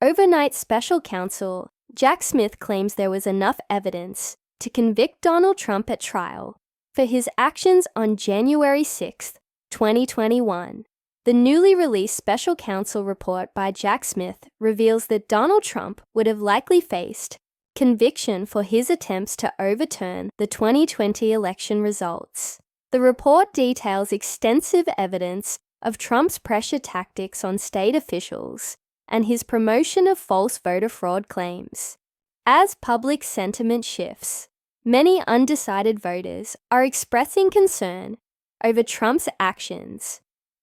Overnight special counsel Jack Smith claims there was enough evidence to convict Donald Trump at trial for his actions on January 6, 2021. The newly released special counsel report by Jack Smith reveals that Donald Trump would have likely faced conviction for his attempts to overturn the 2020 election results. The report details extensive evidence of Trump's pressure tactics on state officials and his promotion of false voter fraud claims. As public sentiment shifts, many undecided voters are expressing concern over Trump's actions,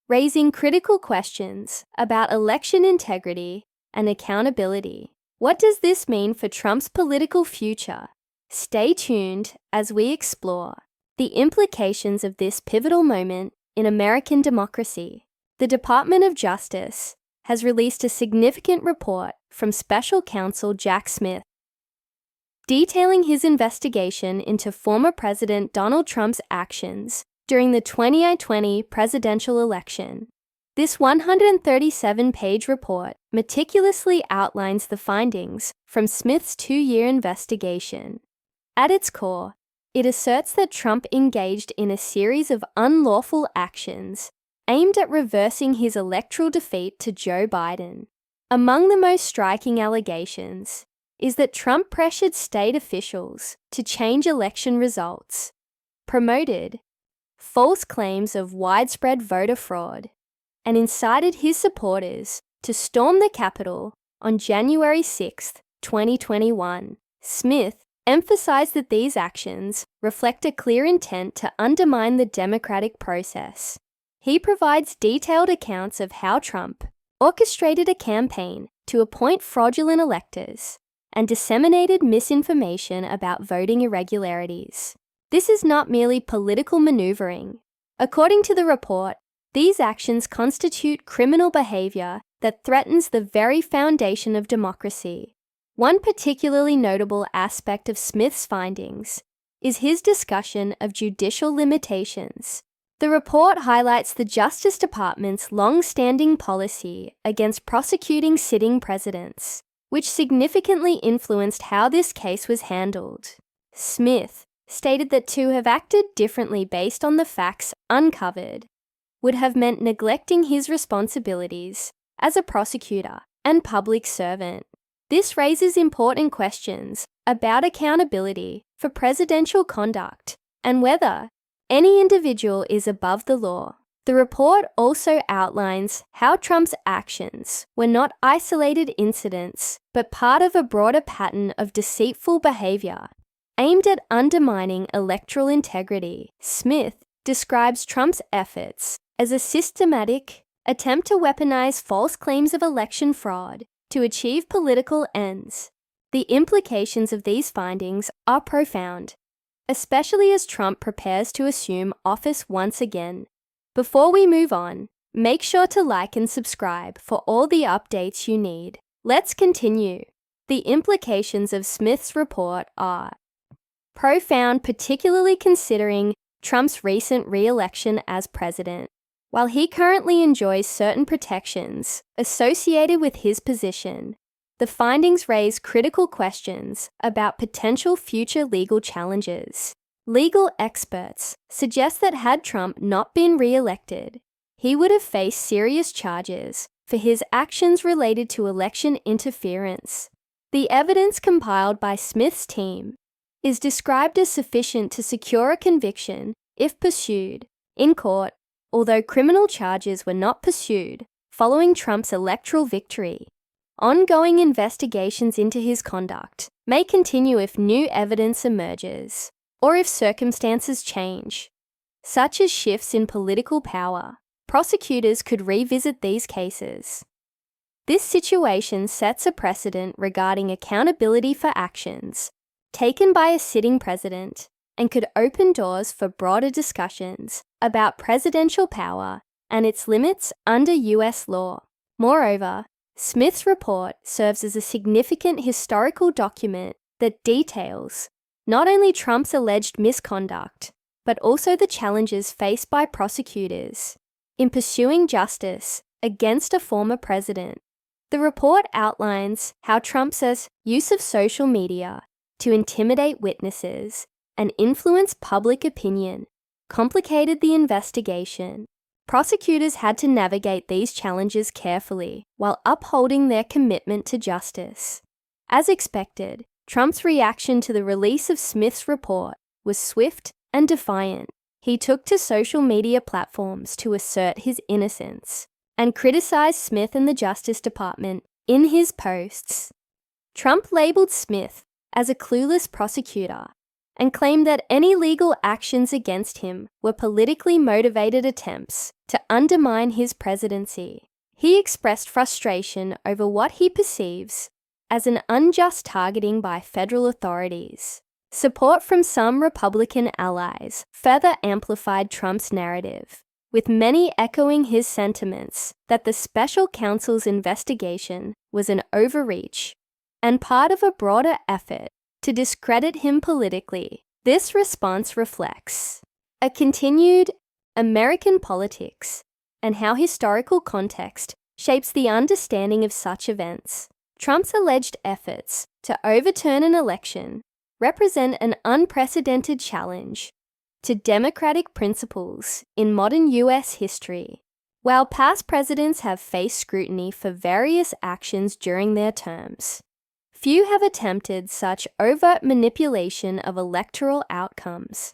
raising critical questions about election integrity and accountability. What does this mean for Trump's political future? Stay tuned as we explore the implications of this pivotal moment in American democracy. The Department of Justice has released a significant report from Special Counsel Jack Smith, detailing his investigation into former President Donald Trump's actions during the 2020 presidential election. This 137-page report meticulously outlines the findings from Smith's 2-year investigation. At its core, it asserts that Trump engaged in a series of unlawful actions aimed at reversing his electoral defeat to Joe Biden. Among the most striking allegations is that Trump pressured state officials to change election results, promoted false claims of widespread voter fraud, and incited his supporters to storm the Capitol on January 6, 2021. Smith emphasized that these actions reflect a clear intent to undermine the democratic process. He provides detailed accounts of how Trump orchestrated a campaign to appoint fraudulent electors and disseminated misinformation about voting irregularities. This is not merely political maneuvering. According to the report, these actions constitute criminal behavior that threatens the very foundation of democracy. One particularly notable aspect of Smith's findings is his discussion of judicial limitations. The report highlights the Justice Department's long-standing policy against prosecuting sitting presidents, which significantly influenced how this case was handled. Smith stated that to have acted differently based on the facts uncovered would have meant neglecting his responsibilities as a prosecutor and public servant. This raises important questions about accountability for presidential conduct and whether any individual is above the law. The report also outlines how Trump's actions were not isolated incidents, but part of a broader pattern of deceitful behavior aimed at undermining electoral integrity. Smith describes Trump's efforts as a systematic attempt to weaponize false claims of election fraud to achieve political ends. The implications of these findings are profound, especially as Trump prepares to assume office once again. Before we move on, make sure to like and subscribe for all the updates you need. Let's continue. The implications of Smith's report are profound, particularly considering Trump's recent re-election as president. While he currently enjoys certain protections associated with his position, the findings raise critical questions about potential future legal challenges. Legal experts suggest that had Trump not been re-elected, he would have faced serious charges for his actions related to election interference. The evidence compiled by Smith's team is described as sufficient to secure a conviction if pursued in court, although criminal charges were not pursued following Trump's electoral victory. Ongoing investigations into his conduct may continue if new evidence emerges, or if circumstances change, such as shifts in political power. Prosecutors could revisit these cases. This situation sets a precedent regarding accountability for actions taken by a sitting president and could open doors for broader discussions about presidential power and its limits under U.S. law. Moreover, Smith's report serves as a significant historical document that details not only Trump's alleged misconduct, but also the challenges faced by prosecutors in pursuing justice against a former president. The report outlines how Trump's use of social media to intimidate witnesses and influence public opinion complicated the investigation. Prosecutors had to navigate these challenges carefully while upholding their commitment to justice. As expected, Trump's reaction to the release of Smith's report was swift and defiant. He took to social media platforms to assert his innocence and criticized Smith and the Justice Department in his posts. Trump labeled Smith as a clueless prosecutor and claimed that any legal actions against him were politically motivated attempts to undermine his presidency. He expressed frustration over what he perceives as an unjust targeting by federal authorities. Support from some Republican allies further amplified Trump's narrative, with many echoing his sentiments that the special counsel's investigation was an overreach and part of a broader effort to discredit him politically. This response reflects a continued American politics and how historical context shapes the understanding of such events. Trump's alleged efforts to overturn an election represent an unprecedented challenge to democratic principles in modern U.S. history. While past presidents have faced scrutiny for various actions during their terms, few have attempted such overt manipulation of electoral outcomes.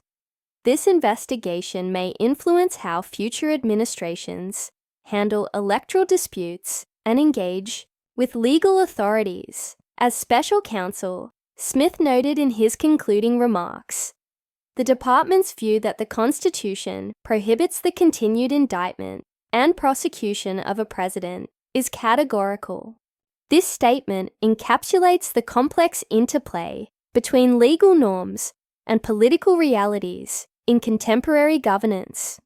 This investigation may influence how future administrations handle electoral disputes and engage with legal authorities. As special counsel, Smith noted in his concluding remarks, the department's view that the Constitution prohibits the continued indictment and prosecution of a president is categorical. This statement encapsulates the complex interplay between legal norms and political realities in contemporary governance.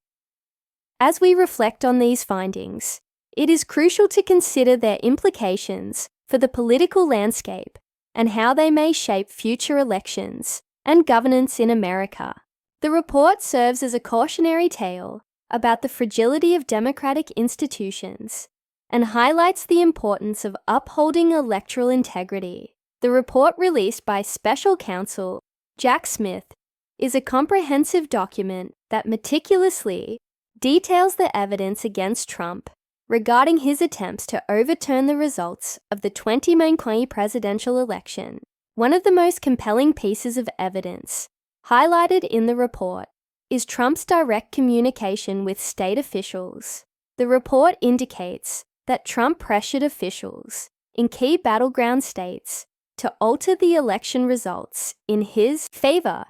As we reflect on these findings, it is crucial to consider their implications for the political landscape and how they may shape future elections and governance in America. The report serves as a cautionary tale about the fragility of democratic institutions and highlights the importance of upholding electoral integrity. The report released by Special Counsel Jack Smith is a comprehensive document that meticulously details the evidence against Trump regarding his attempts to overturn the results of the 2020 presidential election. One of the most compelling pieces of evidence highlighted in the report is Trump's direct communication with state officials. The report indicates that Trump pressured officials in key battleground states to alter the election results in his favor,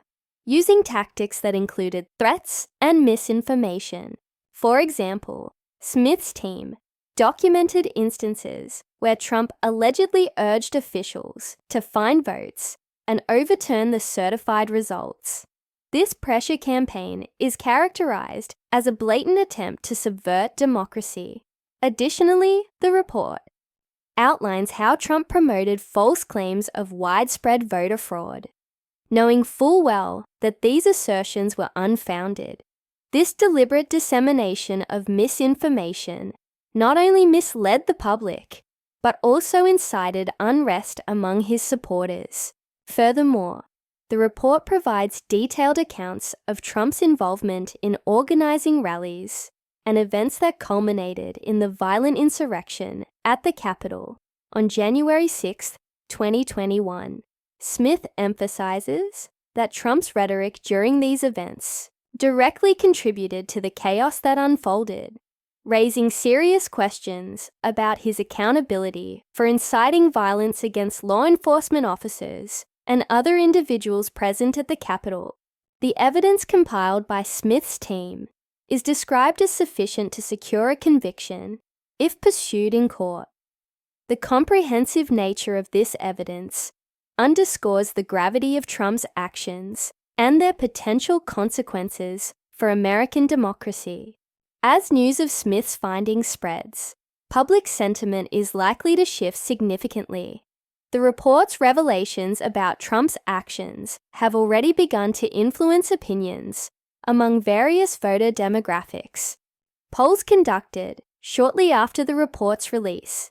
using tactics that included threats and misinformation. For example, Smith's team documented instances where Trump allegedly urged officials to find votes and overturn the certified results. This pressure campaign is characterized as a blatant attempt to subvert democracy. Additionally, the report outlines how Trump promoted false claims of widespread voter fraud, knowing full well that these assertions were unfounded. This deliberate dissemination of misinformation not only misled the public, but also incited unrest among his supporters. Furthermore, the report provides detailed accounts of Trump's involvement in organizing rallies and events that culminated in the violent insurrection at the Capitol on January 6, 2021. Smith emphasizes that Trump's rhetoric during these events directly contributed to the chaos that unfolded, raising serious questions about his accountability for inciting violence against law enforcement officers and other individuals present at the Capitol. The evidence compiled by Smith's team is described as sufficient to secure a conviction if pursued in court. The comprehensive nature of this evidence underscores the gravity of Trump's actions and their potential consequences for American democracy. As news of Smith's findings spreads, public sentiment is likely to shift significantly. The report's revelations about Trump's actions have already begun to influence opinions among various voter demographics. Polls conducted shortly after the report's release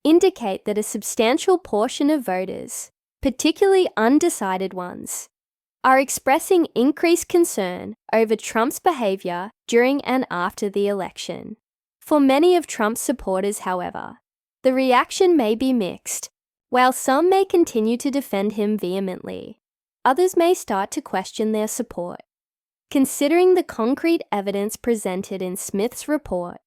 indicate that a substantial portion of voters, particularly undecided ones, are expressing increased concern over Trump's behavior during and after the election. For many of Trump's supporters, however, the reaction may be mixed. While some may continue to defend him vehemently, others may start to question their support. Considering the concrete evidence presented in Smith's report,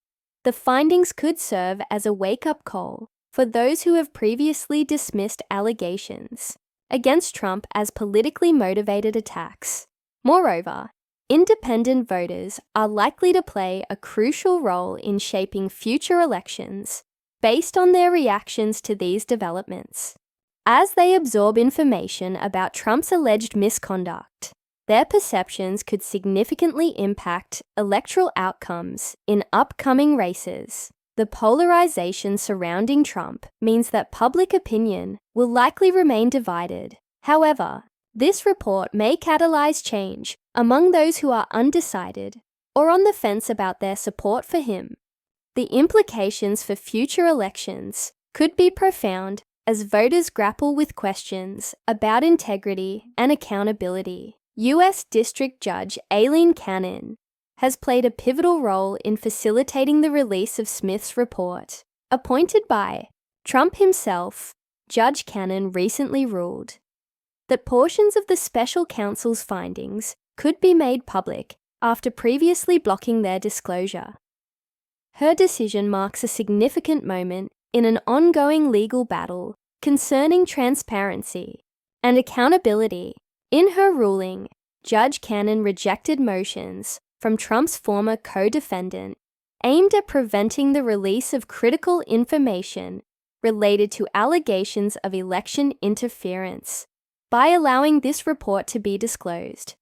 the findings could serve as a wake-up call for those who have previously dismissed allegations against Trump as politically motivated attacks. Moreover, independent voters are likely to play a crucial role in shaping future elections based on their reactions to these developments. As they absorb information about Trump's alleged misconduct, their perceptions could significantly impact electoral outcomes in upcoming races. The polarization surrounding Trump means that public opinion will likely remain divided. However, this report may catalyze change among those who are undecided or on the fence about their support for him. The implications for future elections could be profound as voters grapple with questions about integrity and accountability. U.S. District Judge Aileen Cannon has played a pivotal role in facilitating the release of Smith's report. Appointed by Trump himself, Judge Cannon recently ruled that portions of the special counsel's findings could be made public after previously blocking their disclosure. Her decision marks a significant moment in an ongoing legal battle concerning transparency and accountability. In her ruling, Judge Cannon rejected motions from Trump's former co-defendant aimed at preventing the release of critical information related to allegations of election interference. By allowing this report to be disclosed,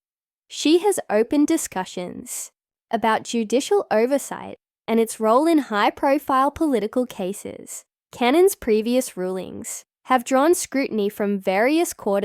she has opened discussions about judicial oversight and its role in high-profile political cases. Cannon's previous rulings have drawn scrutiny from various court